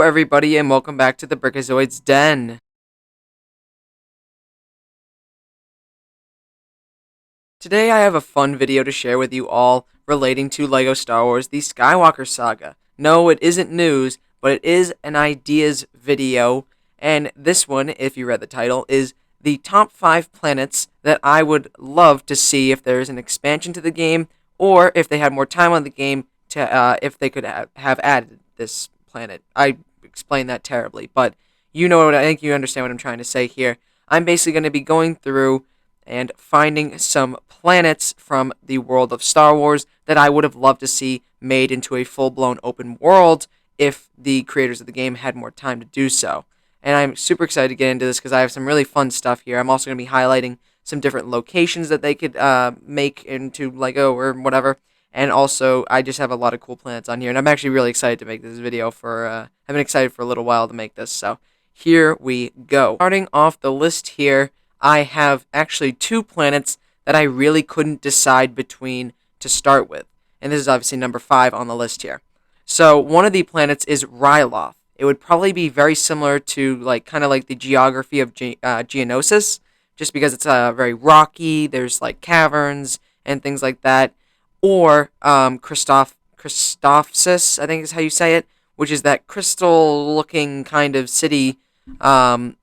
everybody, and welcome back to the Brickazoid's Den. Today, I have a fun video to share with you all relating to LEGO Star Wars The Skywalker Saga. No, it isn't news, but it is an ideas video, and this one, if you read the title, is the top 5 planets that I would love to see if there is an expansion to the game, or if they had more time on the game, if they could have added this planet. I explained that terribly, but you know what I think you understand what I'm trying to say here. I'm basically going to be going through and finding some planets from the world of Star Wars that I would have loved to see made into a full-blown open world if the creators of the game had more time to do so. And I'm super excited to get into this because I have some really fun stuff here. I'm also going to be highlighting some different locations that they could make into LEGO or whatever. And also, I just have a lot of cool planets on here. And I'm actually really excited to make this video I've been excited for a little while to make this. So, here we go. Starting off the list here, I have actually 2 planets that I really couldn't decide between to start with. And this is obviously number 5 on the list here. So, one of the planets is Ryloth. It would probably be very similar to, kind of like the geography of Geonosis, just because it's very rocky, there's, caverns and things like that. Or Christophsis, I think is how you say it, which is that crystal-looking kind of city planet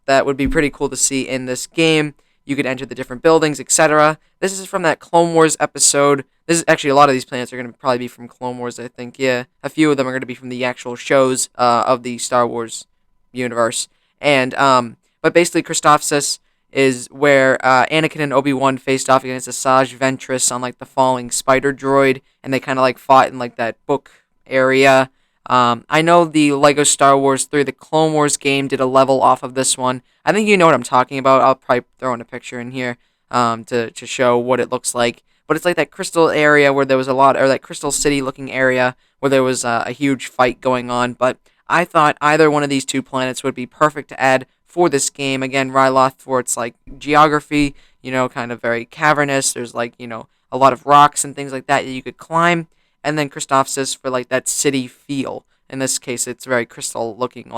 that would be pretty cool to see in this game. You could enter the different buildings, etc. This is from that Clone Wars episode. This is actually a lot of these planets are going to probably be from Clone Wars, I think. Yeah, a few of them are going to be from the actual shows of the Star Wars universe. And but basically, Christophsis is where Anakin and Obi-Wan faced off against Asajj Ventress on the falling spider droid, and they kind of fought in that book area. I know the LEGO Star Wars 3, the Clone Wars game, did a level off of this one. I think you know what I'm talking about. I'll probably throw in a picture in here to show what it looks like. But it's like that crystal area where there was or that crystal city looking area where there was a huge fight going on. But I thought either one of these 2 planets would be perfect to add for this game. Again, Ryloth for its geography, kind of very cavernous. There's a lot of rocks and things like that you could climb. And then Christophsis for that city feel. In this case, it's very crystal looking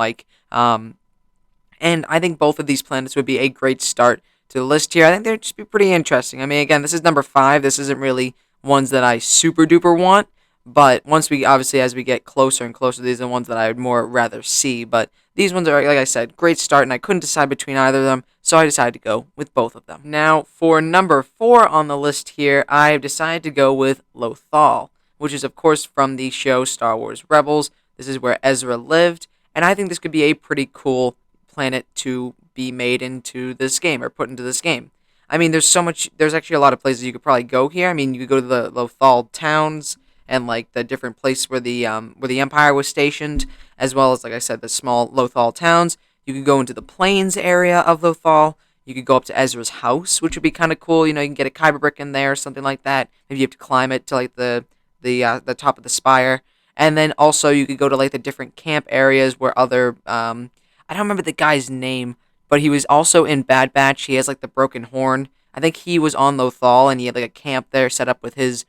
and I think both of these planets would be a great start to the list here. I think they'd just be pretty interesting. I mean, again, this is number 5. This isn't really ones that I super duper want, but once we, obviously, as we get closer and closer, these are the ones that I would more rather see. But these ones are, like I said, great start, and I couldn't decide between either of them, so I decided to go with both of them. Now, for number 4 on the list here, I've decided to go with Lothal, which is, of course, from the show Star Wars Rebels. This is where Ezra lived, and I think this could be a pretty cool planet to be made into this game, or put into this game. I mean, there's actually a lot of places you could probably go here. I mean, you could go to the Lothal towns, and the different place where the Empire was stationed, as well as, like I said, the small Lothal towns. You could go into the plains area of Lothal. You could go up to Ezra's house, which would be kind of cool. You can get a kyber brick in there, or something like that. Maybe you have to climb it to the top of the spire. And then also you could go to the different camp areas where other I don't remember the guy's name, but he was also in Bad Batch. He has the broken horn. I think he was on Lothal, and he had a camp there set up with his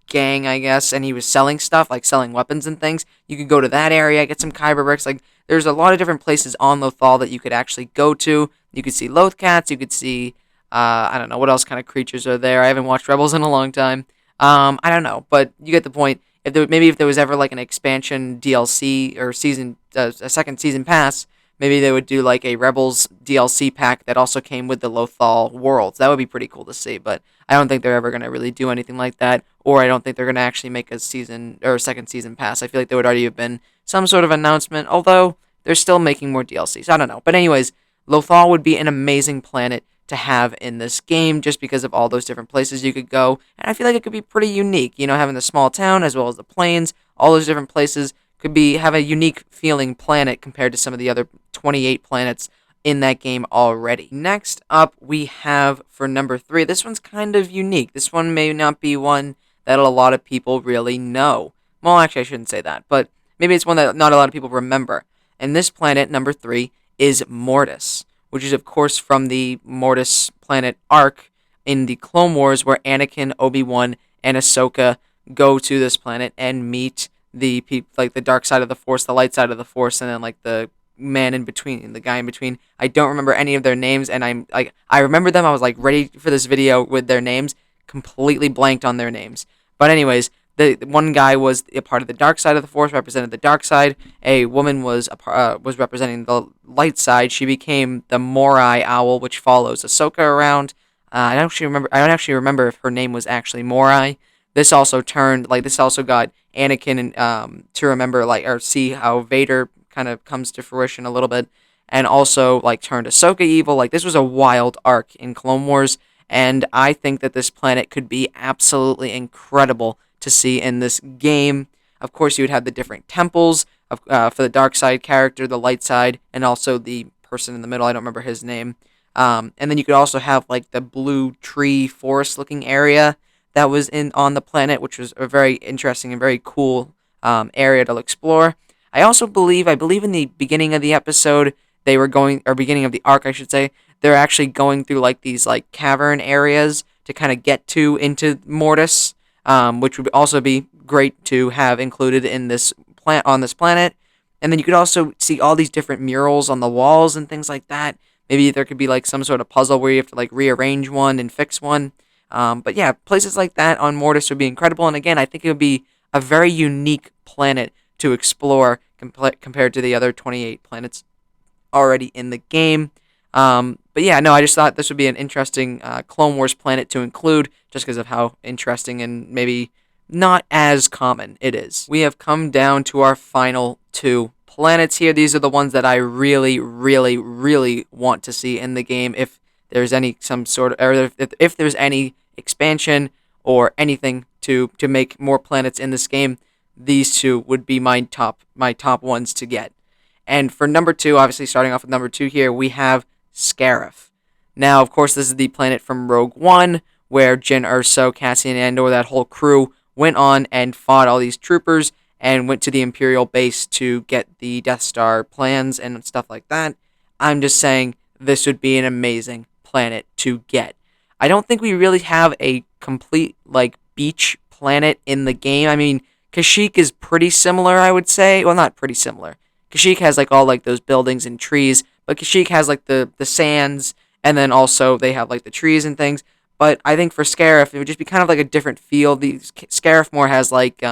gang, I guess, and he was selling stuff, selling weapons and things. You could go to that area, get some kyber bricks. There's a lot of different places on Lothal that you could actually go to. You could see Lothcats. You could see I don't know what else kind of creatures are there. I haven't watched Rebels in a long time. I don't know, but you get the point. If there was ever an expansion DLC or a second season pass, maybe they would do a Rebels DLC pack that also came with the Lothal worlds. That would be pretty cool to see, but I don't think they're ever going to really do anything like that, or I don't think they're going to actually make a season or a second season pass. I feel like there would already have been some sort of announcement, although they're still making more DLCs. I don't know. But anyways, Lothal would be an amazing planet to have in this game just because of all those different places you could go, and I feel like it could be pretty unique, having the small town as well as the plains, all those different places could have a unique feeling planet compared to some of the other 28 planets in that game already. Next up, we have for number 3, this one's kind of unique. This one may not be one that a lot of people really know. Well, actually, I shouldn't say that, but maybe it's one that not a lot of people remember. And this planet, number 3, is Mortis, which is, of course, from the Mortis planet arc in the Clone Wars, where Anakin, Obi-Wan, and Ahsoka go to this planet and meet like the dark side of the Force, the light side of the Force, and then like the man in between, the guy in between. I don't remember any of their names, and I remember them. I was like ready for this video with their names, completely blanked on their names. But anyways, the one guy was a part of the dark side of the Force, represented the dark side. A woman was representing the light side. She became the Morai Owl, which follows Ahsoka around. I don't actually remember if her name was actually Morai. This also got Anakin and to remember like or see how Vader kind of comes to fruition a little bit, and also like turned Ahsoka evil. Like this was a wild arc in Clone Wars, and I think that this planet could be absolutely incredible to see in this game. Of course, you would have the different temples for the dark side character, the light side, and also the person in the middle. I don't remember his name. And then you could also have like the blue tree forest looking area that was on the planet, which was a very interesting and very cool area to explore. I believe in the beginning of the episode, beginning of the arc, I should say, they're actually going through like these like cavern areas to kind of get into Mortis, which would also be great to have included in this on this planet. And then you could also see all these different murals on the walls and things like that. Maybe there could be like some sort of puzzle where you have to like rearrange one and fix one. But yeah, places like that on Mortis would be incredible. And again, I think it would be a very unique planet to explore compared to the other 28 planets already in the game. But yeah, no, I just thought this would be an interesting Clone Wars planet to include just because of how interesting and maybe not as common it is. We have come down to our final two planets here. These are the ones that I really, really, really want to see in the game if there's any if there's any expansion or anything to make more planets in this game. These two would be my top ones to get. And for number two, obviously starting off with number two here, we have Scarif. Now, of course, this is the planet from Rogue One, where Jyn Erso, Cassian Andor, that whole crew went on and fought all these troopers and went to the Imperial base to get the Death Star plans and stuff like that. I'm just saying this would be an amazing planet to get. I don't think we really have a complete like beach planet in the game. I mean, Kashyyyk is pretty similar, I would say. Well, not pretty similar. Kashyyyk has like all like those buildings and trees, but Kashyyyk has like the sands, and then also they have like the trees and things. But I think for Scarif, it would just be kind of like a different feel. Scarif more has like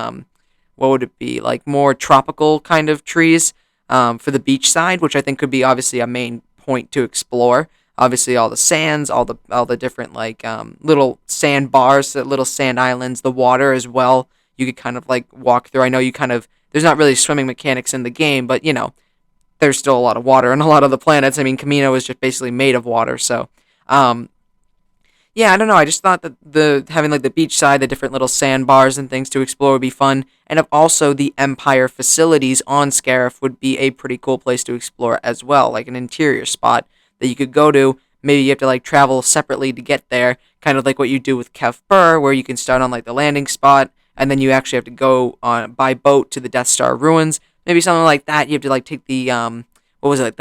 what would it be, like more tropical kind of trees for the beach side, which I think could be obviously a main point to explore. Obviously, all the sands, all the different like little sand bars, little sand islands, the water as well. You could kind of like walk through. I know there's not really swimming mechanics in the game, but you know, there's still a lot of water on a lot of the planets. I mean, Kamino is just basically made of water, so yeah, I don't know. I just thought that having like the beach side, the different little sandbars and things to explore would be fun, and also the Empire facilities on Scarif would be a pretty cool place to explore as well, like an interior spot that you could go to. Maybe you have to like travel separately to get there, kind of like what you do with Kef Bir, where you can start on like the landing spot, and then you actually have to go on by boat to the Death Star ruins. Maybe something like that. You have to like take the what was it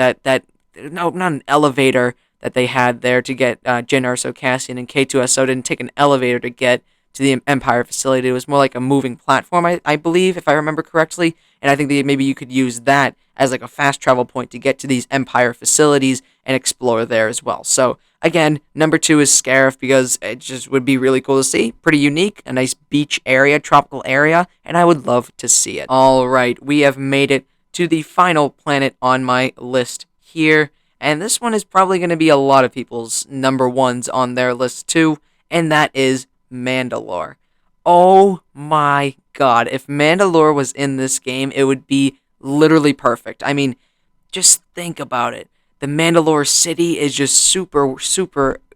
no, not an elevator that they had there to get Jyn Erso, Cassian, and K2SO. Didn't take an elevator to get to the Empire facility. It was more like a moving platform, I believe, if I remember correctly. And I think that maybe you could use that as like a fast travel point to get to these Empire facilities and explore there as well. So again, number two is Scarif because it just would be really cool to see. Pretty unique, a nice beach area, tropical area, and I would love to see it. All right, we have made it to the final planet on my list here. And this one is probably going to be a lot of people's number ones on their list too, and that is Mandalore. Oh my god, if Mandalore was in this game, it would be literally perfect. I mean, just think about it. The Mandalore city is just super,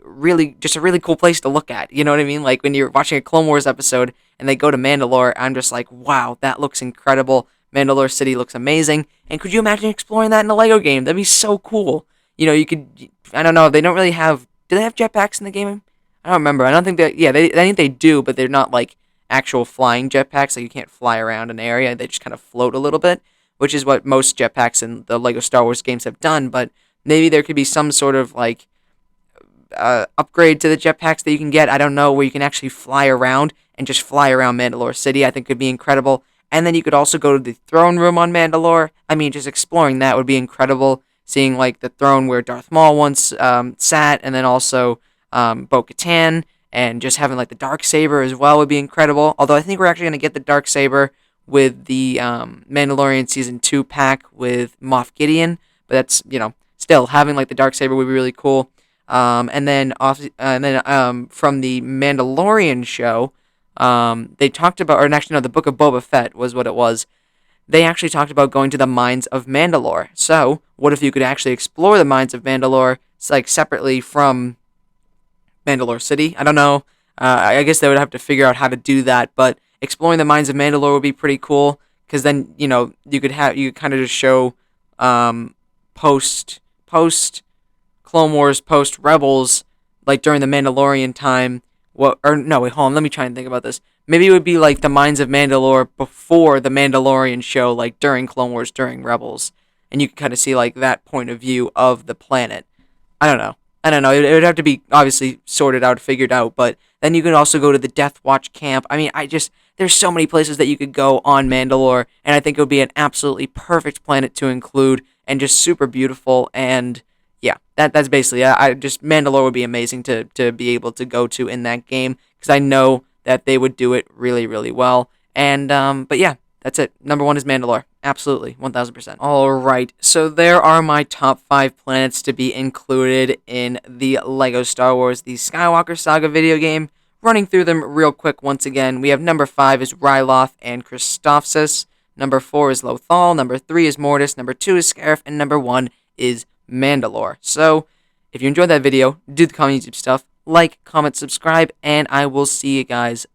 really, just a really cool place to look at. You know what I mean? Like when you're watching a Clone Wars episode and they go to Mandalore, I'm just like, wow, that looks incredible. Mandalore city looks amazing. And could you imagine exploring that in a Lego game? That'd be so cool. You know, you could, I don't know, they don't really have, do they have jetpacks in the game? I don't remember. I don't think that, yeah, I think they do, but they're not like actual flying jetpacks. Like you can't fly around an area. They just kind of float a little bit, which is what most jetpacks in the Lego Star Wars games have done. But maybe there could be some sort of like upgrade to the jetpacks that you can get. I don't know, where you can actually fly around and just fly around Mandalore City. I think could be incredible. And then you could also go to the throne room on Mandalore. I mean, just exploring that would be incredible. Seeing like the throne where Darth Maul once sat, and then also Bo-Katan, and just having like the dark saber as well would be incredible. Although I think we're actually gonna get the dark saber with the Mandalorian season 2 pack with Moff Gideon, but that's still having like the dark saber would be really cool. And then from the Mandalorian show, they talked about, or actually no, the Book of Boba Fett was what it was. They actually talked about going to the mines of Mandalore. So, what if you could actually explore the mines of Mandalore, like separately from Mandalore City? I don't know. I guess they would have to figure out how to do that, but exploring the mines of Mandalore would be pretty cool because then you could kind of just show post Clone Wars, post Rebels, like during the Mandalorian time. What? Or no, wait, hold on. Let me try and think about this. Maybe it would be like the Mines of Mandalore before the Mandalorian show, like during Clone Wars, during Rebels, and you can kind of see like that point of view of the planet. I don't know. I don't know. It would have to be obviously sorted out, figured out, but then you could also go to the Death Watch camp. I mean, there's so many places that you could go on Mandalore, and I think it would be an absolutely perfect planet to include, and just super beautiful. And yeah, that's basically it. I just Mandalore would be amazing to be able to go to in that game because I know that they would do it really, really well. And but yeah, that's it. Number one is Mandalore. Absolutely, 1000%. All right, so there are my top 5 planets to be included in the Lego Star Wars: The Skywalker Saga video game. Running through them real quick once again, we have number 5 is Ryloth and Christophsis. Number 4 is Lothal. Number 3 is Mortis. Number 2 is Scarif. And number 1 is Mandalore. So, if you enjoyed that video, do the common YouTube stuff. Like, comment, subscribe, and I will see you guys